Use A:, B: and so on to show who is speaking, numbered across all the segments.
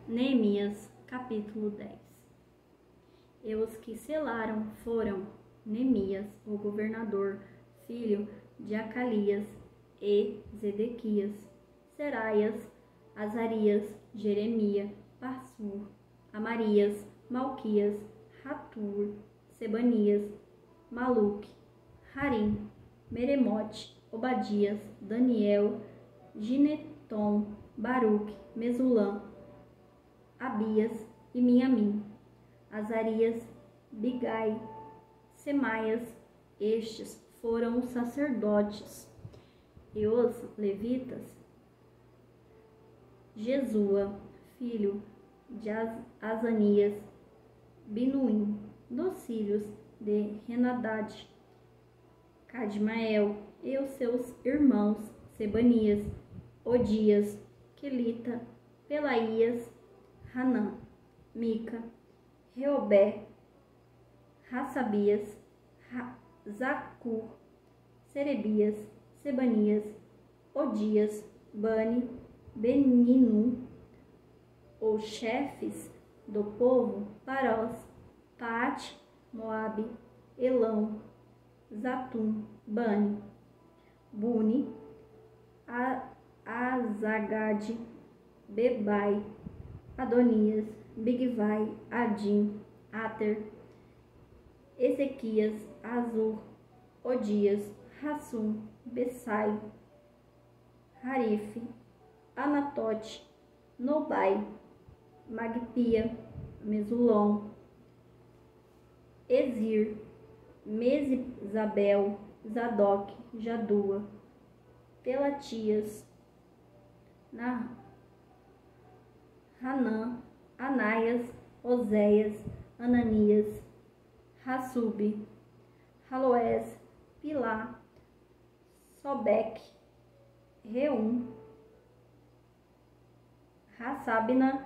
A: Neemias, capítulo 10. E os que selaram foram Neemias, o governador, filho de Acalias, e Zedequias, Seraias, Azarias, Jeremias, Passur, Amarias, Malquias, Ratur, Sebanias, Maluque, Harim, Meremote, Obadias, Daniel, Gineton, Baruque, Mesulã, Abias e Miamim, Azarias, Bigai, Semaias. Estes foram os sacerdotes. E os levitas, Jesua, filho de Azanias, Binuim, dos filhos de Henadad, Cadmael e os seus irmãos, Sebanias, Odias, Quelita, Pelaías, Hanã, Mica, Reobé, Hassabias, Zacur, Serebias, Sebanias, Odias, Bani, Beninu, os chefes do povo, Parós, Paate, Moabe, Elão, Zatum, Bani, Buni, Azagade, Bebai, Adonias, Bigvai, Adim, Ater, Ezequias, Azur, Odias, Rassum, Bessai, Harife, Anatote, Nobai, Magpia, Mesulon, Ezir, Mesizabel, Zadok, Jadua, Pelatias, Hanã, Anaias, Oséias, Ananias, Hassube, Haloés, Pilá, Sobeque, Reum, Hassabna,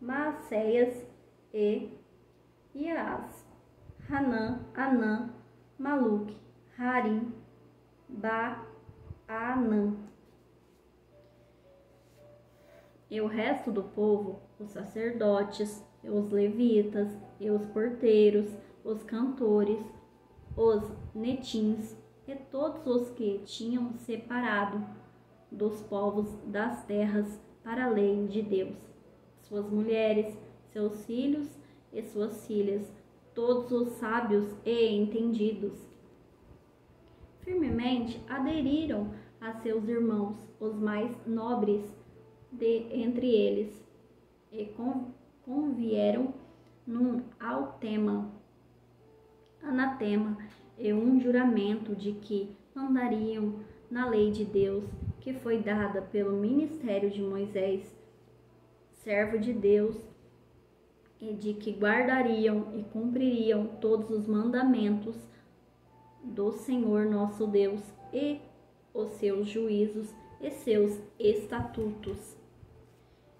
A: Maacéias e Ias, Hanã, Anã, Maluque, Harim, Baanã. E o resto do povo, os sacerdotes, os levitas, e os porteiros, os cantores, os netins, e todos os que tinham separado dos povos das terras para a lei de Deus, suas mulheres, seus filhos e suas filhas, todos os sábios e entendidos, firmemente aderiram a seus irmãos, os mais nobres entre eles, e convieram num anatema e um juramento de que andariam na lei de Deus, que foi dada pelo ministério de Moisés, servo de Deus, e de que guardariam e cumpririam todos os mandamentos do Senhor nosso Deus e os seus juízos e seus estatutos,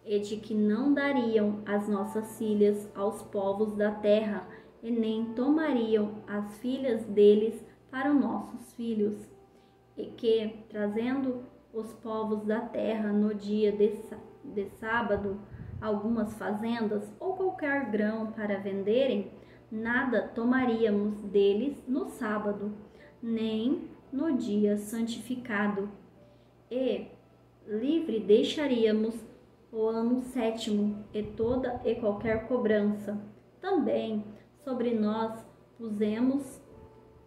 A: e de que não dariam as nossas filhas aos povos da terra, e nem tomariam as filhas deles para nossos filhos, e que, trazendo os povos da terra no dia de sábado algumas fazendas ou qualquer grão para venderem, nada tomaríamos deles no sábado, nem no dia santificado, e livre deixaríamos o ano sétimo e toda e qualquer cobrança. Também sobre nós pusemos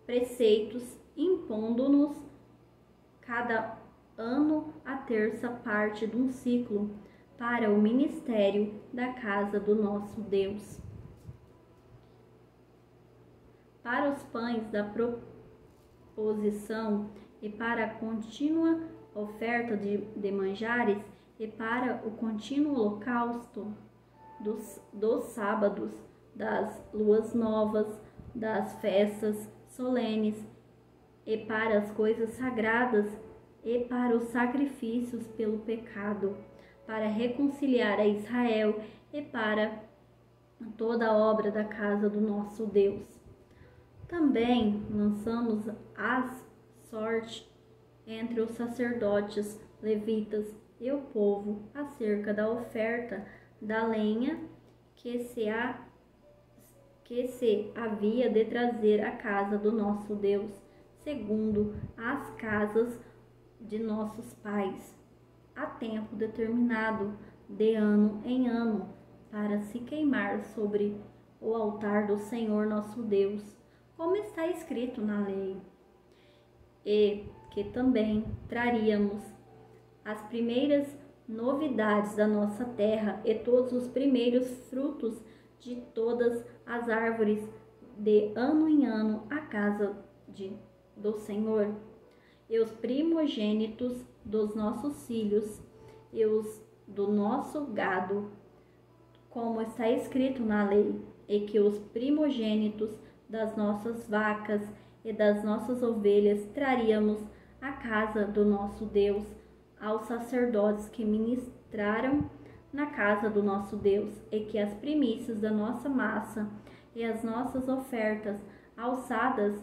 A: preceitos, impondo-nos cada ano a terça parte de um ciclo para o ministério da casa do nosso Deus. Para os pães da proposição e para a contínua oferta de manjares e para o contínuo holocausto dos sábados, das luas novas, das festas solenes e para as coisas sagradas e para os sacrifícios pelo pecado, para reconciliar a Israel e para toda a obra da casa do nosso Deus. Também lançamos as sorte entre os sacerdotes, levitas e o povo acerca da oferta da lenha que se havia de trazer à casa do nosso Deus, segundo as casas de nossos pais, a tempo determinado, de ano em ano, para se queimar sobre o altar do Senhor nosso Deus, como está escrito na lei. E que também traríamos as primeiras novidades da nossa terra e todos os primeiros frutos de todas as árvores de ano em ano à casa do Senhor, e os primogênitos dos nossos filhos e os do nosso gado, como está escrito na lei, e que os primogênitos das nossas vacas e das nossas ovelhas traríamos à casa do nosso Deus, aos sacerdotes que ministraram na casa do nosso Deus, e que as primícias da nossa massa e as nossas ofertas alçadas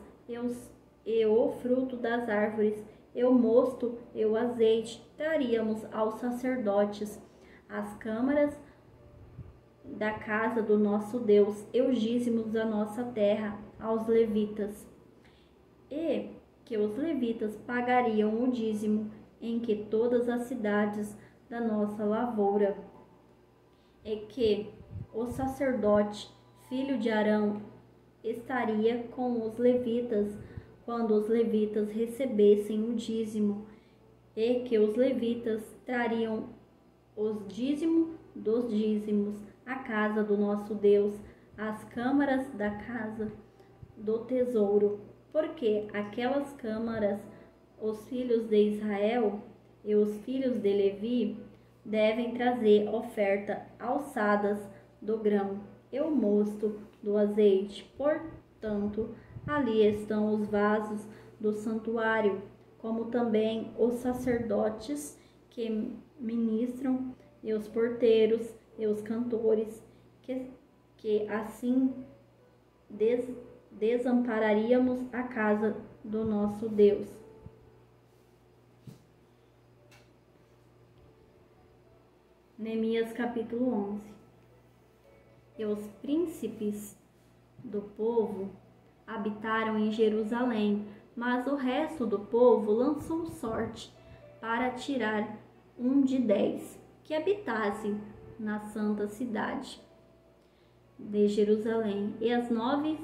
A: e o fruto das árvores, e o mosto e o azeite traríamos aos sacerdotes, às câmaras da casa do nosso Deus, e os dízimos da nossa terra aos levitas, e que os levitas pagariam o dízimo em que todas as cidades da nossa lavoura, e que o sacerdote, filho de Arão, estaria com os levitas quando os levitas recebessem o dízimo, e que os levitas trariam os dízimos dos dízimos à casa do nosso Deus, às câmaras da casa do tesouro, porque aquelas câmaras, os filhos de Israel e os filhos de Levi devem trazer oferta alçadas do grão e o mosto do azeite. Portanto, ali estão os vasos do santuário, como também os sacerdotes que ministram, e os porteiros e os cantores, que assim desampararíamos a casa do nosso Deus. Neemias capítulo 11. E os príncipes do povo habitaram em Jerusalém, mas o resto do povo lançou sorte para tirar um de 10 que habitasse na santa cidade de Jerusalém, e as 9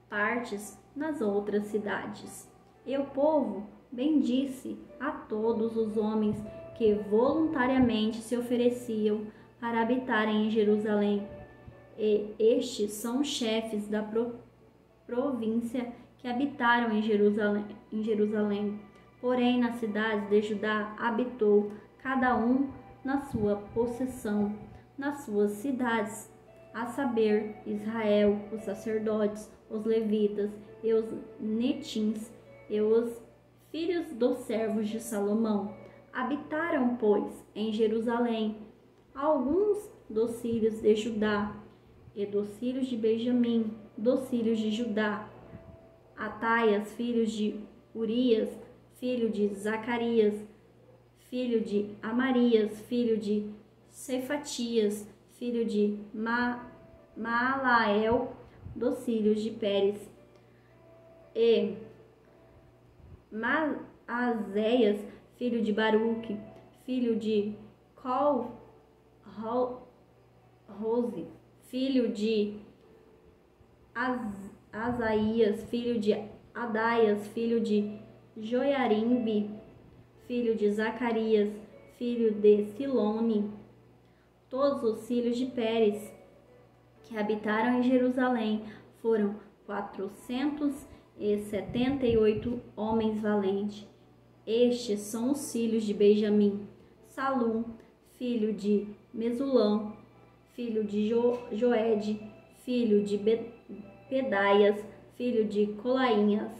A: partes nas outras cidades. E o povo bendisse a todos os homens que voluntariamente se ofereciam para habitarem em Jerusalém. E estes são os chefes da província que habitaram em Jerusalém. Porém, nas cidades de Judá habitou cada um na sua possessão, nas suas cidades, a saber, Israel, os sacerdotes, os levitas e os netins e os filhos dos servos de Salomão. Habitaram, pois, em Jerusalém alguns dos filhos de Judá e dos filhos de Benjamim, dos filhos de Judá, Ataias, filho de Urias, filho de Zacarias, filho de Amarias, filho de Cefatias, filho de Maalael, dos filhos de Pérez, e Maazéias, filho de Baruque, filho de Col-Rose, filho de Asaías, filho de Adaias, filho de Joiarimbe, filho de Zacarias, filho de Silone. Todos os filhos de Pérez que habitaram em Jerusalém foram 478 homens valentes. Estes são os filhos de Benjamim: Salum, filho de Mesulão, filho de Joede, filho de Pedaias, filho de Colainhas,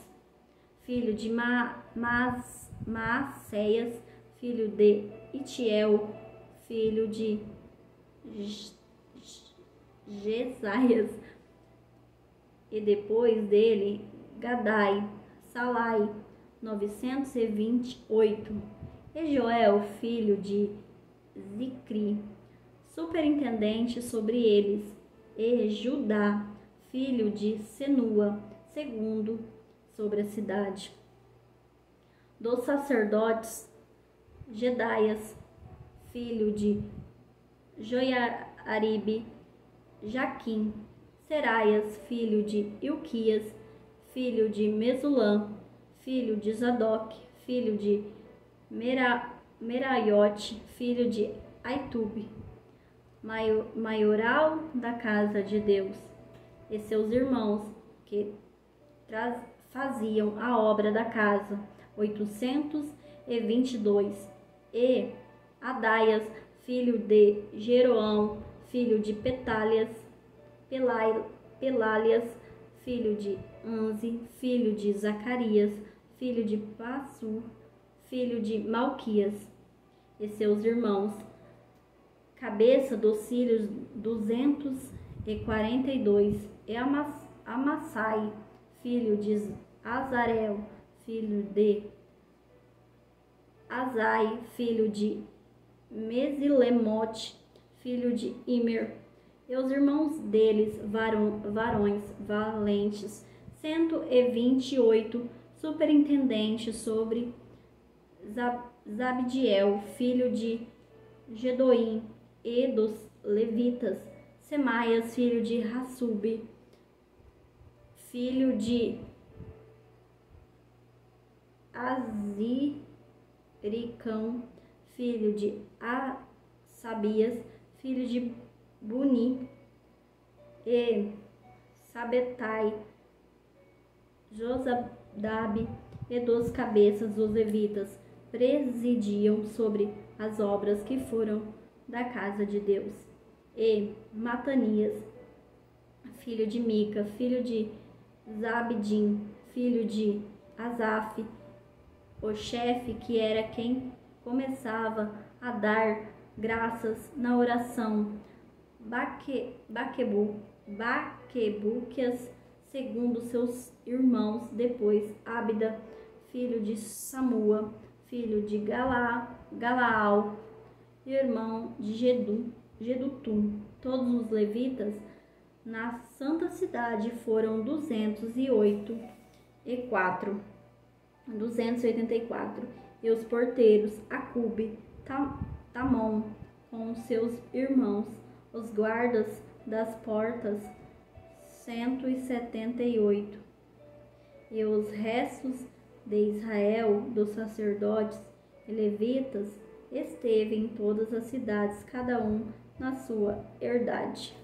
A: filho de Maacéias, filho de Itiel, filho de Jesaias, e depois dele Gadai, Salai, 928, e Joel, filho de Zicri, superintendente sobre eles, e Judá, filho de Senua, segundo sobre a cidade. Dos sacerdotes, Jedaias, filho de Joiaribe, Jaquim, Seraias, filho de Ilquias, filho de Mesulã, filho de Zadok, filho de Meraiote, filho de Aitube, maioral da casa de Deus, e seus irmãos, que faziam a obra da casa, 822, e Adaias, filho de Jeroão, filho de Pelálias, filho de Anzi, filho de Zacarias, filho de Passur, filho de Malquias, e seus irmãos, cabeça dos filhos 242, e Amassai, filho de Azarel, filho de Azai, filho de Mesilemote, filho de Imer, e os irmãos deles, varões valentes, 128, superintendentes sobre Zabdiel, filho de Gedoim, e dos levitas, Semaias, filho de Hassube, filho de Aziricão, filho de Sabias, filho de Buni, e Sabetai, Josadabe, e dos cabeças dos levitas, presidiam sobre as obras que foram da casa de Deus. E Matanias, filho de Mica, filho de Zabdim, filho de Asaf, o chefe, que era quem começava a dar graças na oração, Baquebuquias, segundo seus irmãos, depois Abda, filho de Samua, filho de Galaal, irmão de Jedutum. Todos os levitas na santa cidade foram 284, e os porteiros, Acube, Tamon, com seus irmãos, os guardas das portas, 178, e os restos de Israel, dos sacerdotes e levitas, esteve em todas as cidades, cada um na sua herdade.